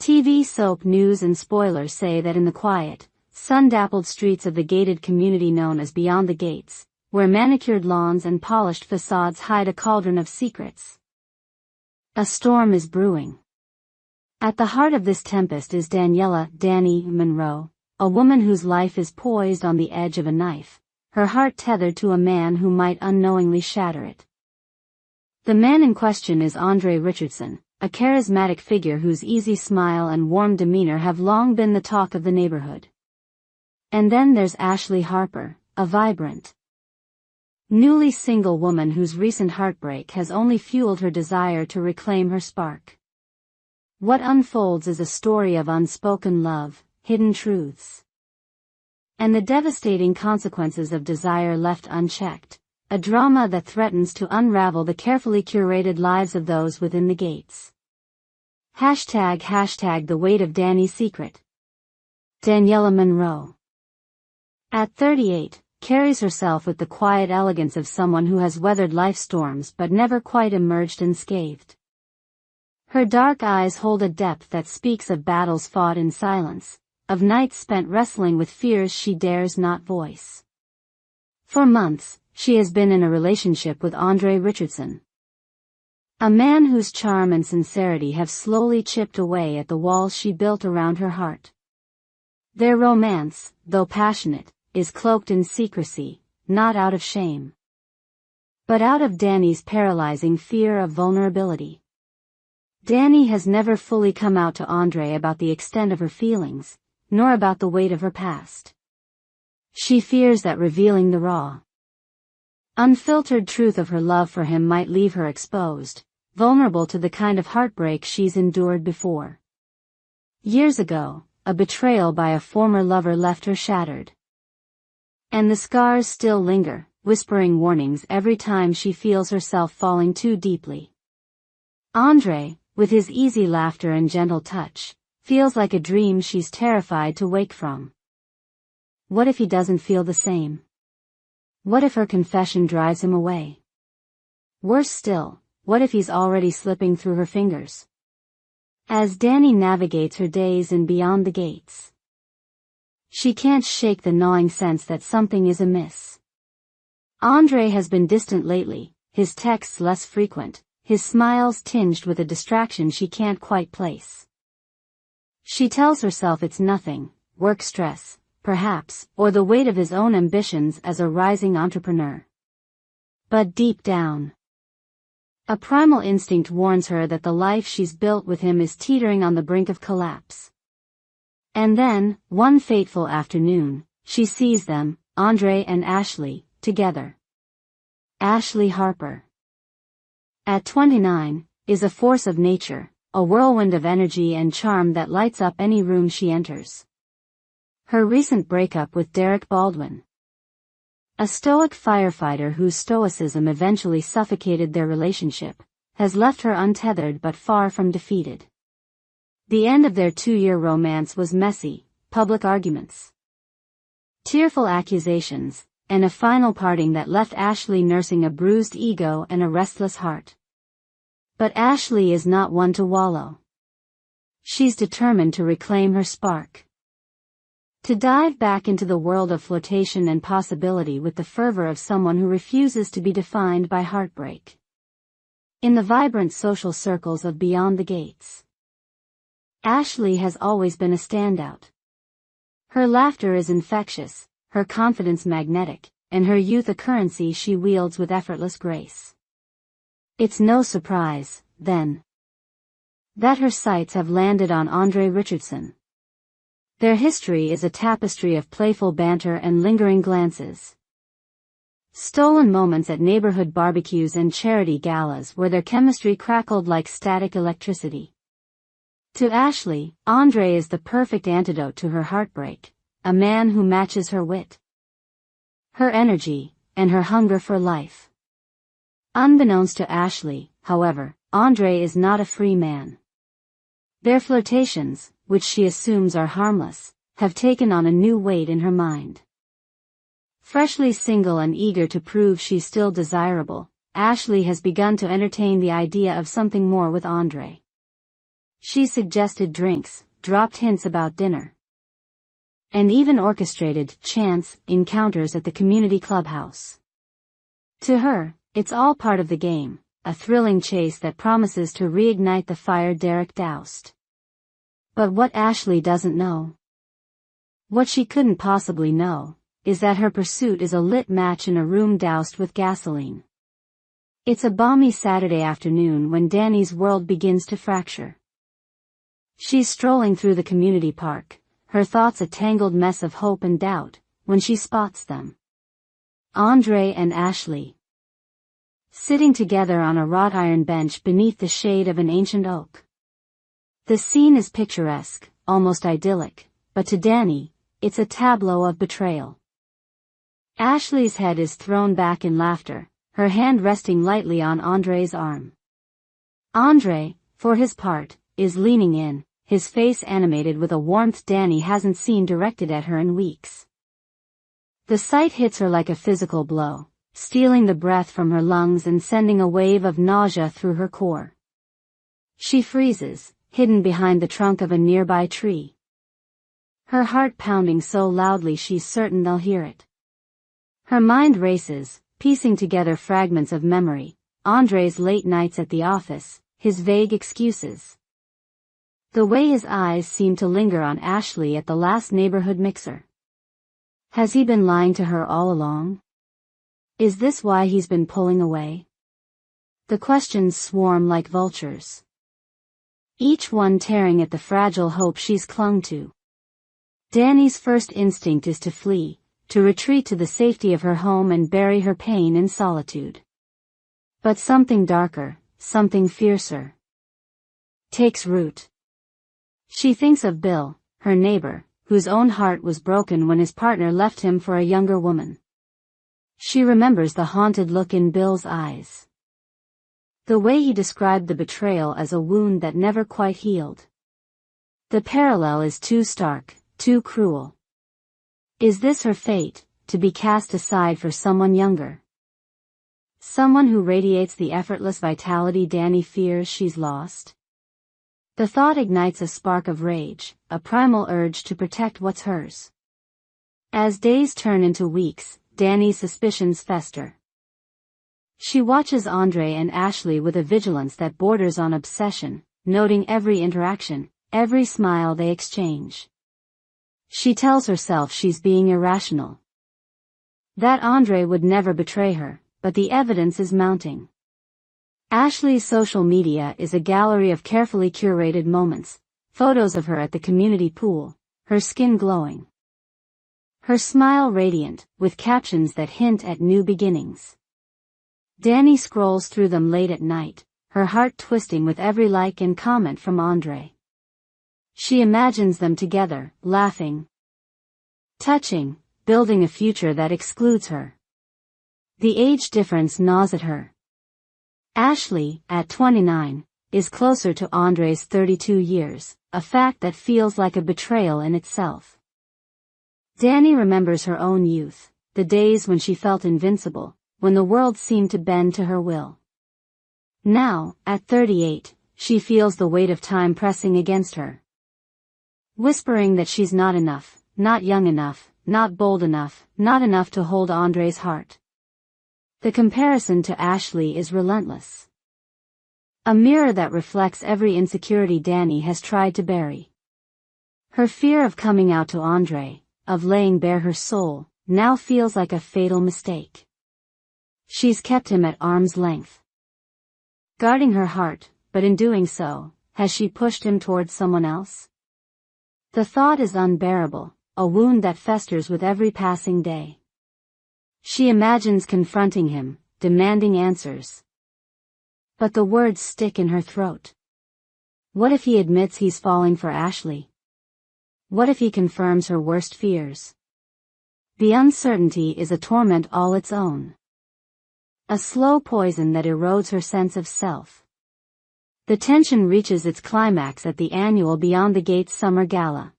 TV soap news and spoilers say that in the quiet, sun-dappled streets of the gated community known as Beyond the Gates, where manicured lawns and polished facades hide a cauldron of secrets, a storm is brewing. At the heart of this tempest is Daniela, Dani Monroe, a woman whose life is poised on the edge of a knife, her heart tethered to a man who might unknowingly shatter it. The man in question is Andree Richardson, a charismatic figure whose easy smile and warm demeanor have long been the talk of the neighborhood. And then there's Ashley Harper, a vibrant, newly single woman whose recent heartbreak has only fueled her desire to reclaim her spark. What unfolds is a story of unspoken love, hidden truths, and the devastating consequences of desire left unchecked, a drama that threatens to unravel the carefully curated lives of those within the gates. #The weight of Dani's secret. Daniela Monroe, at 38, carries herself with the quiet elegance of someone who has weathered life's storms but never quite emerged unscathed. Her dark eyes hold a depth that speaks of battles fought in silence, of nights spent wrestling with fears she dares not voice. For months, she has been in a relationship with Andree Richardson, a man whose charm and sincerity have slowly chipped away at the walls she built around her heart. Their romance, though passionate, is cloaked in secrecy, not out of shame, but out of Dani's paralyzing fear of vulnerability. Dani has never fully come out to Andree about the extent of her feelings, nor about the weight of her past. She fears that revealing the raw, unfiltered truth of her love for him might leave her exposed, vulnerable to the kind of heartbreak she's endured before. Years ago, a betrayal by a former lover left her shattered, and the scars still linger, whispering warnings every time she feels herself falling too deeply. Andree, with his easy laughter and gentle touch, feels like a dream she's terrified to wake from. What if he doesn't feel the same? What if her confession drives him away? Worse still, what if he's already slipping through her fingers? As Dani navigates her days in Beyond the Gates, she can't shake the gnawing sense that something is amiss. Andree has been distant lately, his texts less frequent, his smiles tinged with a distraction she can't quite place. She tells herself it's nothing, work stress, perhaps, or the weight of his own ambitions as a rising entrepreneur. But deep down, a primal instinct warns her that the life she's built with him is teetering on the brink of collapse. And then, one fateful afternoon, she sees them, Andree and Ashley, together. Ashley Harper, at 29, is a force of nature, a whirlwind of energy and charm that lights up any room she enters. Her recent breakup with Derek Baldwin, a stoic firefighter whose stoicism eventually suffocated their relationship, has left her untethered but far from defeated. The end of their 2-year romance was messy, public arguments, tearful accusations, and a final parting that left Ashley nursing a bruised ego and a restless heart. But Ashley is not one to wallow. She's determined to reclaim her spark, to dive back into the world of flirtation and possibility with the fervor of someone who refuses to be defined by heartbreak. In the vibrant social circles of Beyond the Gates, Ashley has always been a standout. Her laughter is infectious, her confidence magnetic, and her youth a currency she wields with effortless grace. It's no surprise, then, that her sights have landed on Andree Richardson. Their history is a tapestry of playful banter and lingering glances, stolen moments at neighborhood barbecues and charity galas where their chemistry crackled like static electricity. To Ashley, Andree is the perfect antidote to her heartbreak, a man who matches her wit, her energy, and her hunger for life. Unbeknownst to Ashley, however, Andree is not a free man. Their flirtations, which she assumes are harmless, have taken on a new weight in her mind. Freshly single and eager to prove she's still desirable, Ashley has begun to entertain the idea of something more with Andree. She suggested drinks, dropped hints about dinner, and even orchestrated chance encounters at the community clubhouse. To her, it's all part of the game, a thrilling chase that promises to reignite the fire Derek doused. But what Ashley doesn't know, what she couldn't possibly know, is that her pursuit is a lit match in a room doused with gasoline. It's a balmy Saturday afternoon when Dani's world begins to fracture. She's strolling through the community park, her thoughts a tangled mess of hope and doubt, when she spots them. Andree and Ashley, sitting together on a wrought iron bench beneath the shade of an ancient oak. The scene is picturesque, almost idyllic, but to Dani, it's a tableau of betrayal. Ashley's head is thrown back in laughter, her hand resting lightly on Andree's arm. Andree, for his part, is leaning in, his face animated with a warmth Dani hasn't seen directed at her in weeks. The sight hits her like a physical blow, stealing the breath from her lungs and sending a wave of nausea through her core. She freezes, hidden behind the trunk of a nearby tree, her heart pounding so loudly she's certain they'll hear it. Her mind races, piecing together fragments of memory, Andree's late nights at the office, his vague excuses, the way his eyes seem to linger on Ashley at the last neighborhood mixer. Has he been lying to her all along? Is this why he's been pulling away? The questions swarm like vultures, each one tearing at the fragile hope she's clung to. Dani's first instinct is to flee, to retreat to the safety of her home and bury her pain in solitude. But something darker, something fiercer, takes root. She thinks of Bill, her neighbor, whose own heart was broken when his partner left him for a younger woman. She remembers the haunted look in Bill's eyes, the way he described the betrayal as a wound that never quite healed. The parallel is too stark, too cruel. Is this her fate, to be cast aside for someone younger? Someone who radiates the effortless vitality Dani fears she's lost? The thought ignites a spark of rage, a primal urge to protect what's hers. As days turn into weeks, Dani's suspicions fester. She watches Andree and Ashley with a vigilance that borders on obsession, noting every interaction, every smile they exchange. She tells herself she's being irrational, that Andree would never betray her, but the evidence is mounting. Ashley's social media is a gallery of carefully curated moments, photos of her at the community pool, her skin glowing, her smile radiant, with captions that hint at new beginnings. Dani scrolls through them late at night, her heart twisting with every like and comment from Andree. She imagines them together, laughing, touching, building a future that excludes her. The age difference gnaws at her. Ashley, at 29, is closer to Andree's 32 years, a fact that feels like a betrayal in itself. Dani remembers her own youth, the days when she felt invincible, when the world seemed to bend to her will. Now, at 38, she feels the weight of time pressing against her, whispering that she's not enough, not young enough, not bold enough, not enough to hold Andree's heart. The comparison to Ashley is relentless, a mirror that reflects every insecurity Dani has tried to bury. Her fear of coming out to Andree, of laying bare her soul, now feels like a fatal mistake. She's kept him at arm's length, guarding her heart, but in doing so, has she pushed him towards someone else? The thought is unbearable, a wound that festers with every passing day. She imagines confronting him, demanding answers. But the words stick in her throat. What if he admits he's falling for Ashley? What if he confirms her worst fears? The uncertainty is a torment all its own, a slow poison that erodes her sense of self. The tension reaches its climax at the annual Beyond the Gates Summer Gala,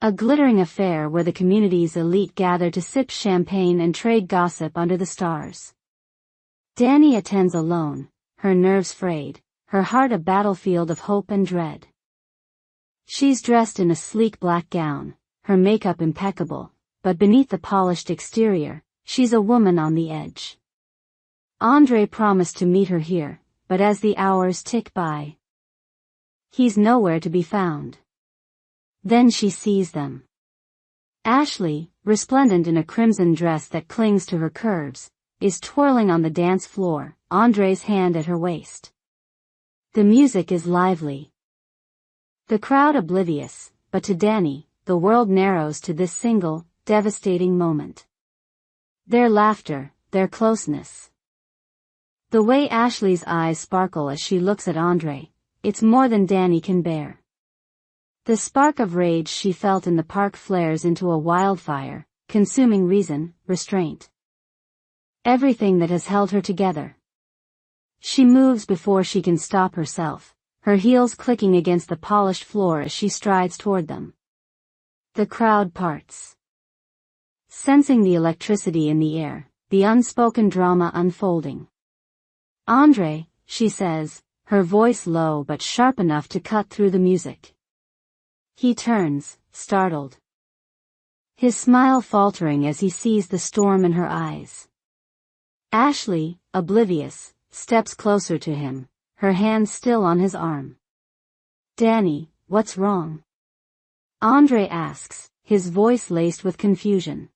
a glittering affair where the community's elite gather to sip champagne and trade gossip under the stars. Dani attends alone, her nerves frayed, her heart a battlefield of hope and dread. She's dressed in a sleek black gown, her makeup impeccable, but beneath the polished exterior, she's a woman on the edge. Andree promised to meet her here, but as the hours tick by, he's nowhere to be found. Then she sees them. Ashley, resplendent in a crimson dress that clings to her curves, is twirling on the dance floor, Andree's hand at her waist. The music is lively. The crowd oblivious, but to Dani, the world narrows to this single, devastating moment. Their laughter, their closeness. The way Ashley's eyes sparkle as she looks at Andree, it's more than Dani can bear. The spark of rage she felt in the park flares into a wildfire, consuming reason, restraint. Everything that has held her together. She moves before she can stop herself, her heels clicking against the polished floor as she strides toward them. The crowd parts. Sensing the electricity in the air, the unspoken drama unfolding. "Andree," she says, her voice low but sharp enough to cut through the music. He turns, startled. His smile faltering as he sees the storm in her eyes. Ashley, oblivious, steps closer to him, her hand still on his arm. "Dani, what's wrong?" Andree asks, his voice laced with confusion.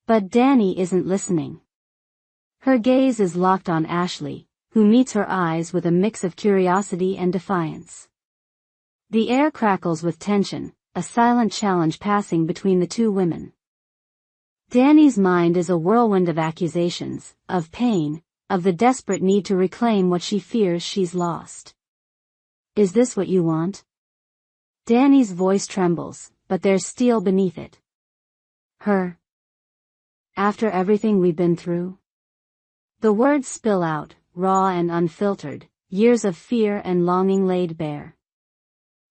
But Dani isn't listening. Her gaze is locked on Ashley, who meets her eyes with a mix of curiosity and defiance. The air crackles with tension, a silent challenge passing between the two women. Dani's mind is a whirlwind of accusations, of pain, of the desperate need to reclaim what she fears she's lost. "Is this what you want?" Dani's voice trembles, but there's steel beneath it. "Her? After everything we've been through?" The words spill out, raw and unfiltered, years of fear and longing laid bare.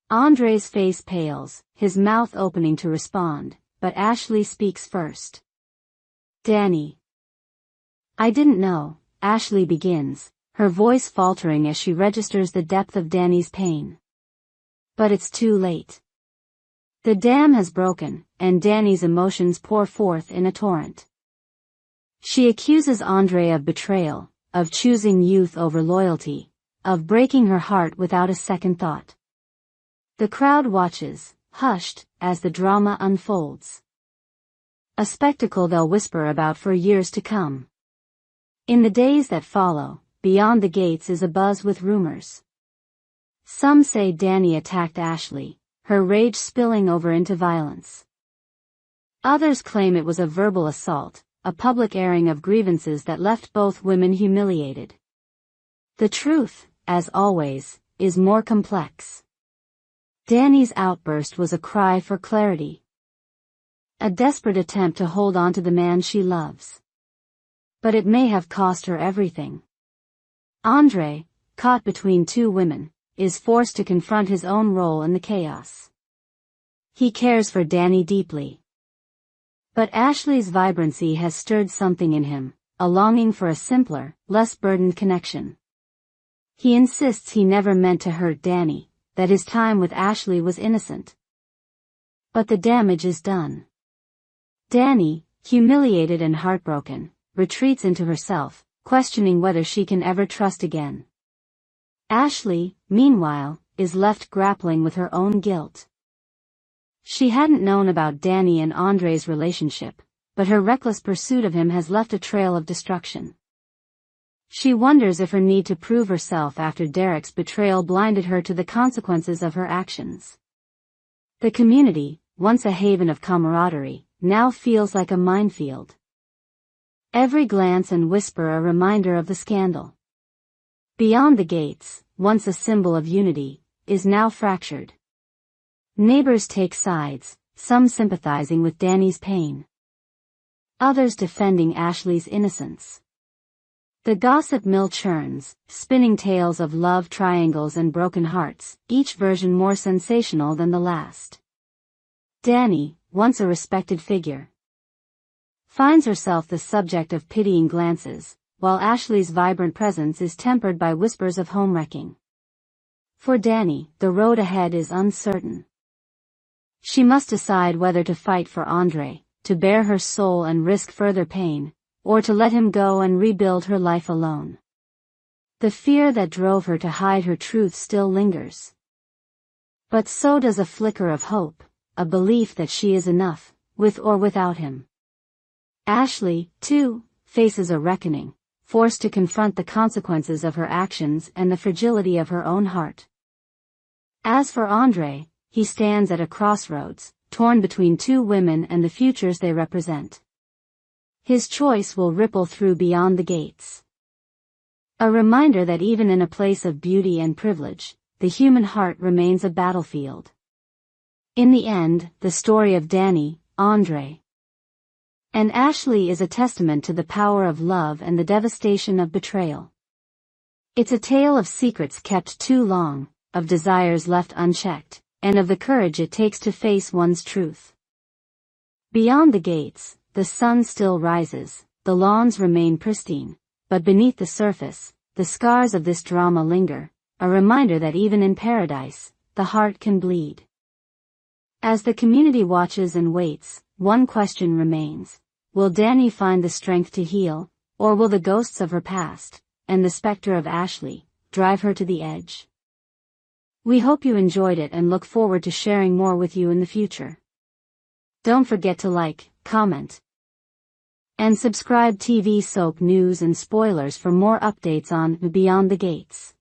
Andree's face pales, his mouth opening to respond, but Ashley speaks first. "Dani. I didn't know," Ashley begins, her voice faltering as she registers the depth of Dani's pain. But it's too late. The dam has broken, and Dani's emotions pour forth in a torrent. She accuses Andree of betrayal, of choosing youth over loyalty, of breaking her heart without a second thought. The crowd watches, hushed, as the drama unfolds. A spectacle they'll whisper about for years to come. In the days that follow, beyond the gates is abuzz with rumors. Some say Dani attacked Ashley, her rage spilling over into violence. Others claim it was a verbal assault, a public airing of grievances that left both women humiliated. The truth, as always, is more complex. Dani's outburst was a cry for clarity. A desperate attempt to hold on to the man she loves. But it may have cost her everything. Andree, caught between two women, is forced to confront his own role in the chaos. He cares for Dani deeply. But Ashley's vibrancy has stirred something in him, a longing for a simpler, less burdened connection. He insists he never meant to hurt Dani, that his time with Ashley was innocent. But the damage is done. Dani, humiliated and heartbroken, retreats into herself, questioning whether she can ever trust again. Ashley, meanwhile, is left grappling with her own guilt. She hadn't known about Dani and Andree's relationship, but her reckless pursuit of him has left a trail of destruction. She wonders if her need to prove herself after Derek's betrayal blinded her to the consequences of her actions. The community, once a haven of camaraderie, now feels like a minefield. Every glance and whisper a reminder of the scandal. Beyond the gates, once a symbol of unity, is now fractured. Neighbors take sides, some sympathizing with Dani's pain. Others defending Ashley's innocence. The gossip mill churns, spinning tales of love triangles and broken hearts, each version more sensational than the last. Dani, once a respected figure, finds herself the subject of pitying glances, while Ashley's vibrant presence is tempered by whispers of homewrecking. For Dani, the road ahead is uncertain. She must decide whether to fight for Andree, to bare her soul and risk further pain, or to let him go and rebuild her life alone. The fear that drove her to hide her truth still lingers. But so does a flicker of hope, a belief that she is enough, with or without him. Ashley, too, faces a reckoning, forced to confront the consequences of her actions and the fragility of her own heart. As for Andree, he stands at a crossroads, torn between two women and the futures they represent. His choice will ripple through beyond the gates. A reminder that even in a place of beauty and privilege, the human heart remains a battlefield. In the end, the story of Dani, Andree, and Ashley is a testament to the power of love and the devastation of betrayal. It's a tale of secrets kept too long, of desires left unchecked, and of the courage it takes to face one's truth. Beyond the gates, the sun still rises, the lawns remain pristine, but beneath the surface, the scars of this drama linger, a reminder that even in paradise, the heart can bleed. As the community watches and waits, one question remains. Will Dani find the strength to heal, or will the ghosts of her past, and the specter of Ashley, drive her to the edge? We hope you enjoyed it and look forward to sharing more with you in the future. Don't forget to like, comment, and subscribe. TV soap news and spoilers for more updates on Beyond the Gates.